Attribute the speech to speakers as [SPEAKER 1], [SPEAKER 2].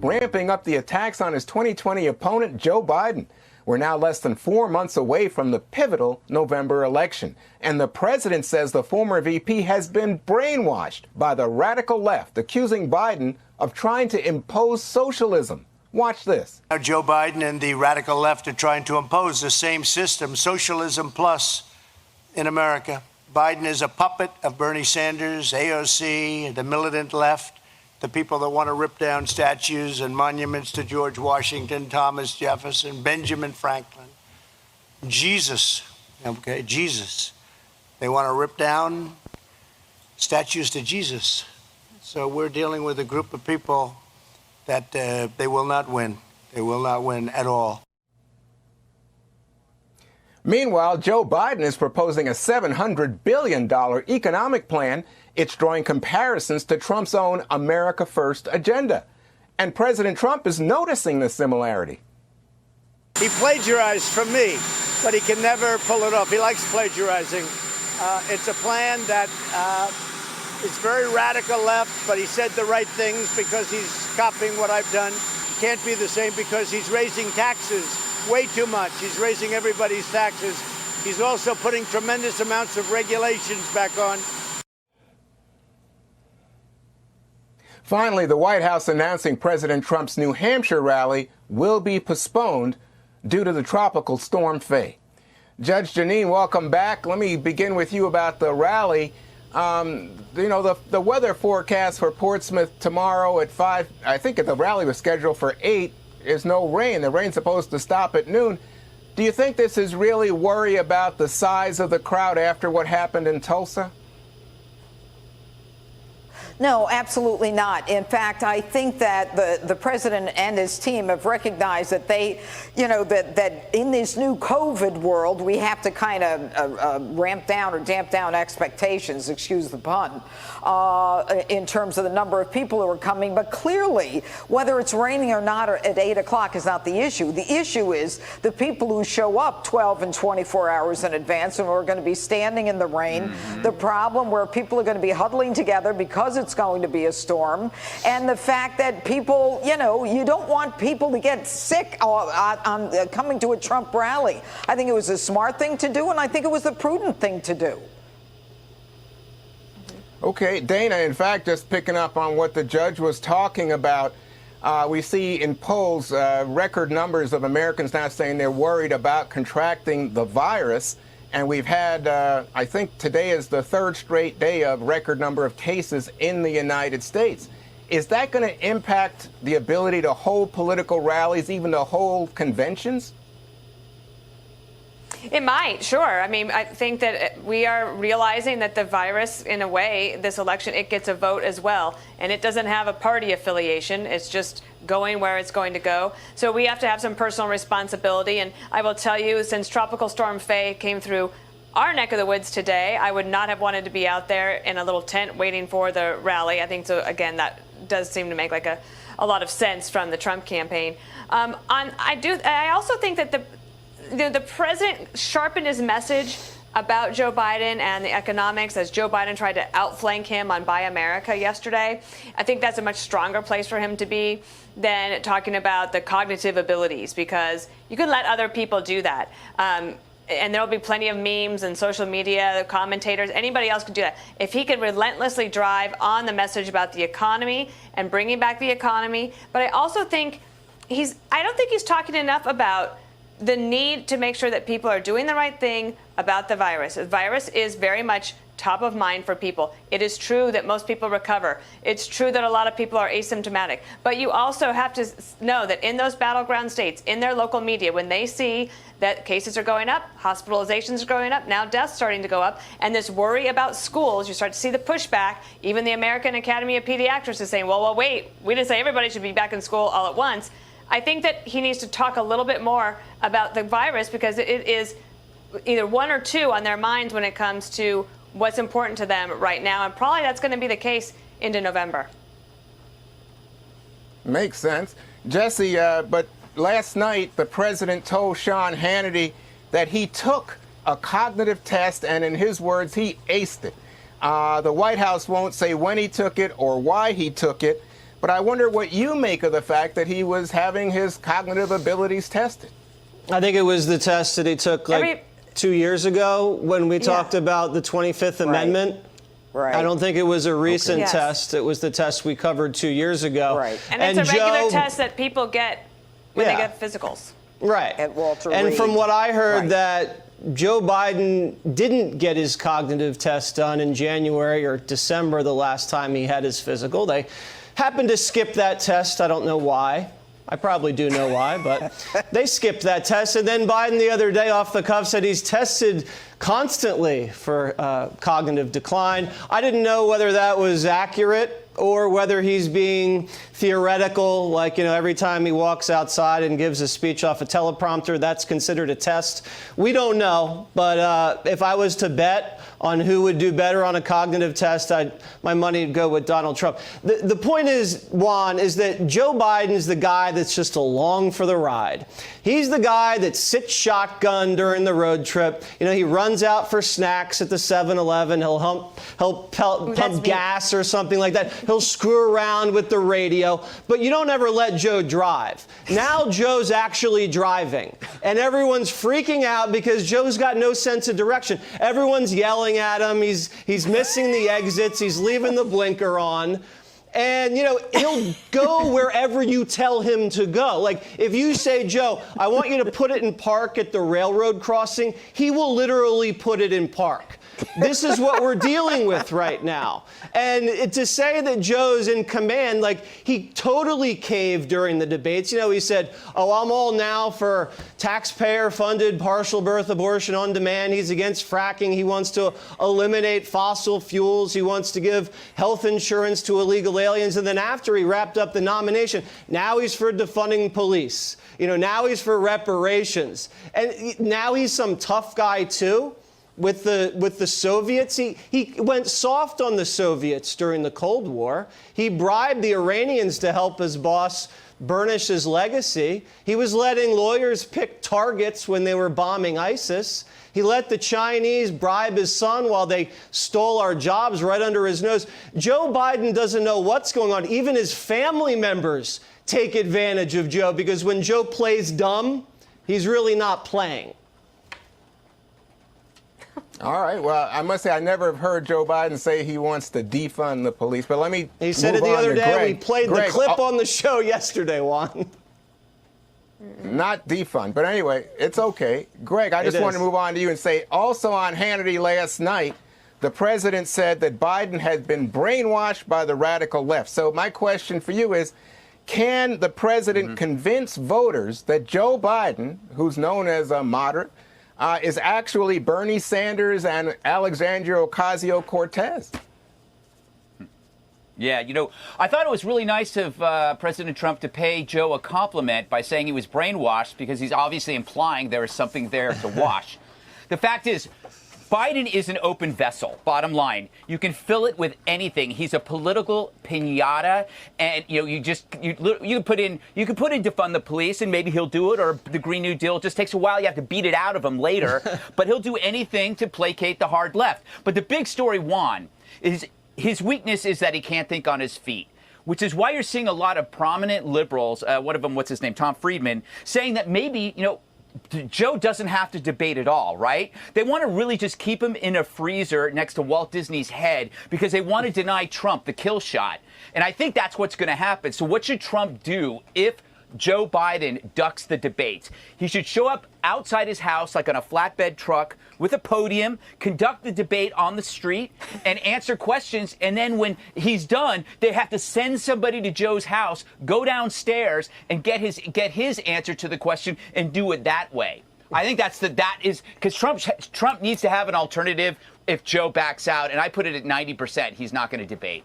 [SPEAKER 1] Trump ramping up the attacks on his 2020 opponent, Joe Biden. We're now less than 4 months away from the pivotal November election. And the president says the former VP has been brainwashed by the radical left, accusing Biden of trying to impose socialism. Watch this.
[SPEAKER 2] Now Joe Biden and the radical left are trying to impose the same system, socialism plus, in America. Biden is a puppet of Bernie Sanders, AOC, the militant left, the people that want to rip down statues and monuments to George Washington, Thomas Jefferson, Benjamin Franklin, Jesus, okay, Jesus. They want to rip down statues to Jesus. So we're dealing with a group of people that they will not win. They will not win at all.
[SPEAKER 1] Meanwhile, Joe Biden is proposing a $700 billion economic plan. It's drawing comparisons to Trump's own America First agenda. And President Trump is noticing the similarity.
[SPEAKER 2] He plagiarized from me, but he can never pull it off. He likes plagiarizing. It's a plan that is very radical left, but he said the right things because he's copying what I've done. He can't be the same because he's raising taxes way too much. He's raising everybody's taxes. He's also putting tremendous amounts of regulations back on.
[SPEAKER 1] Finally, the White House announcing President Trump's New Hampshire rally will be postponed due to the tropical storm Faye. Judge Janine, welcome back. Let me begin with you about the rally. The weather forecast for Portsmouth tomorrow at 5, I think the rally was scheduled for 8, is no rain. The rain's supposed to stop at noon. Do you think this is really worry about the size of the crowd after what happened in Tulsa?
[SPEAKER 3] No, absolutely not. In fact, I think that the president and his team have recognized that that in this new COVID world, we have to kind of ramp down or damp down expectations, excuse the pun, in terms of the number of people who are coming. But clearly, whether it's raining or not at 8 o'clock is not the issue. The issue is the people who show up 12 and 24 hours in advance and are going to be standing in the rain. Mm-hmm. The problem where people are going to be huddling together because it's going to be a storm, and the fact that people, you don't want people to get sick on coming to a Trump rally. I think it was a smart thing to do, and I think it was the prudent thing to do.
[SPEAKER 1] Okay, Dana, in fact, just picking up on what the judge was talking about, we see in polls record numbers of Americans now saying they're worried about contracting the virus. And we've had, I think today is the third straight day of record number of cases in the United States. Is that going to impact the ability to hold political rallies, even to hold conventions?
[SPEAKER 4] It might, sure. I mean, I think that we are realizing that the virus, in a way, this election, it gets a vote as well. And it doesn't have a party affiliation. It's just going where it's going to go. So we have to have some personal responsibility. And I will tell you, since Tropical Storm Faye came through our neck of the woods today, I would not have wanted to be out there in a little tent waiting for the rally. I think, so again, that does seem to make like a lot of sense from the Trump campaign. I also think that the president sharpened his message about Joe Biden and the economics as Joe Biden tried to outflank him on Buy America yesterday. I think that's a much stronger place for him to be than talking about the cognitive abilities, because you can let other people do that. And there'll be plenty of memes and social media commentators. Anybody else could do that. If he could relentlessly drive on the message about the economy and bringing back the economy. But I also think I don't think he's talking enough about the need to make sure that people are doing the right thing about the virus. The virus is very much top of mind for people. It is true that most people recover. It's true that a lot of people are asymptomatic. But you also have to know that in those battleground states, in their local media, when they see that cases are going up, hospitalizations are going up, now deaths starting to go up, and this worry about schools, you start to see the pushback. Even the American Academy of Pediatrics is saying, well, wait, we didn't say everybody should be back in school all at once. I think that he needs to talk a little bit more about the virus, because it is either one or two on their minds when it comes to what's important to them right now. And probably that's going to be the case into November.
[SPEAKER 1] Makes sense. Jesse, but last night the president told Sean Hannity that he took a cognitive test, and in his words, he aced it. The White House won't say when he took it or why he took it. But I wonder what you make of the fact that he was having his cognitive abilities tested.
[SPEAKER 5] I think it was the test that he took 2 years ago when we talked about the 25th Amendment.
[SPEAKER 3] Right.
[SPEAKER 5] I don't think it was a recent test. It was the test we covered 2 years ago.
[SPEAKER 3] Right.
[SPEAKER 4] And it's a regular test that people get when they get physicals.
[SPEAKER 5] Right.
[SPEAKER 3] At Walter
[SPEAKER 5] and
[SPEAKER 3] Reed.
[SPEAKER 5] from what I heard, that Joe Biden didn't get his cognitive test done in January or December the last time he had his physical. They happened to skip that test. I don't know why. I probably do know why, but they skipped that test. And then Biden the other day off the cuff said he's tested constantly for cognitive decline. I didn't know whether that was accurate or whether he's being theoretical, like, every time he walks outside and gives a speech off a teleprompter, that's considered a test. We don't know, but if I was to bet on who would do better on a cognitive test, my money would go with Donald Trump. The point is, Juan, is that Joe Biden's the guy that's just along for the ride. He's the guy that sits shotgun during the road trip. He runs out for snacks at the 7-Eleven. He'll pump gas or something like that. He'll screw around with the radio. But you don't ever let Joe drive. Now Joe's actually driving. And everyone's freaking out because Joe's got no sense of direction. Everyone's yelling at him. He's missing the exits. He's leaving the blinker on. And, he'll go wherever you tell him to go. Like, if you say, Joe, I want you to put it in park at the railroad crossing, he will literally put it in park. This is what we're dealing with right now. And to say that Joe's in command, he totally caved during the debates. He said, I'm all now for taxpayer-funded partial birth abortion on demand. He's against fracking. He wants to eliminate fossil fuels. He wants to give health insurance to illegal aliens. And then after he wrapped up the nomination, now he's for defunding police. Now he's for reparations. And now he's some tough guy, too. With the Soviets, he went soft on the Soviets during the Cold War. He bribed the Iranians to help his boss burnish his legacy. He was letting lawyers pick targets when they were bombing ISIS. He let the Chinese bribe his son while they stole our jobs right under his nose. Joe Biden doesn't know what's going on. Even his family members take advantage of Joe because when Joe plays dumb, he's really not playing.
[SPEAKER 1] All right. Well, I must say I never have heard Joe Biden say he wants to defund the police. But let me.
[SPEAKER 5] He said it the other day. We played the clip on the show yesterday, Juan.
[SPEAKER 1] Not defund. But anyway, it's okay. Greg, I just want to move on to you and say also on Hannity last night, the president said that Biden had been brainwashed by the radical left. So my question for you is, can the president convince voters that Joe Biden, who's known as a moderate, is actually Bernie Sanders and Alexandria Ocasio-Cortez?
[SPEAKER 6] Yeah, I thought it was really nice of President Trump to pay Joe a compliment by saying he was brainwashed because he's obviously implying there is something there to wash. The fact is, Biden is an open vessel, bottom line. You can fill it with anything. He's a political piñata, and you can put in defund the police, and maybe he'll do it, or the Green New Deal. It just takes a while. You have to beat it out of him later, but he'll do anything to placate the hard left. But the big story, Juan, is his weakness is that he can't think on his feet, which is why you're seeing a lot of prominent liberals, one of them, what's his name, Tom Friedman, saying that maybe, Joe doesn't have to debate at all, right? They want to really just keep him in a freezer next to Walt Disney's head because they want to deny Trump the kill shot. And I think that's what's going to happen. So what should Trump do if Joe Biden ducks the debates? He should show up outside his house like on a flatbed truck with a podium, conduct the debate on the street, and answer questions. And then when he's done, they have to send somebody to Joe's house, go downstairs, and get his answer to the question and do it that way. I think that is because Trump needs to have an alternative if Joe backs out. And I put it at 90%. He's not going to debate.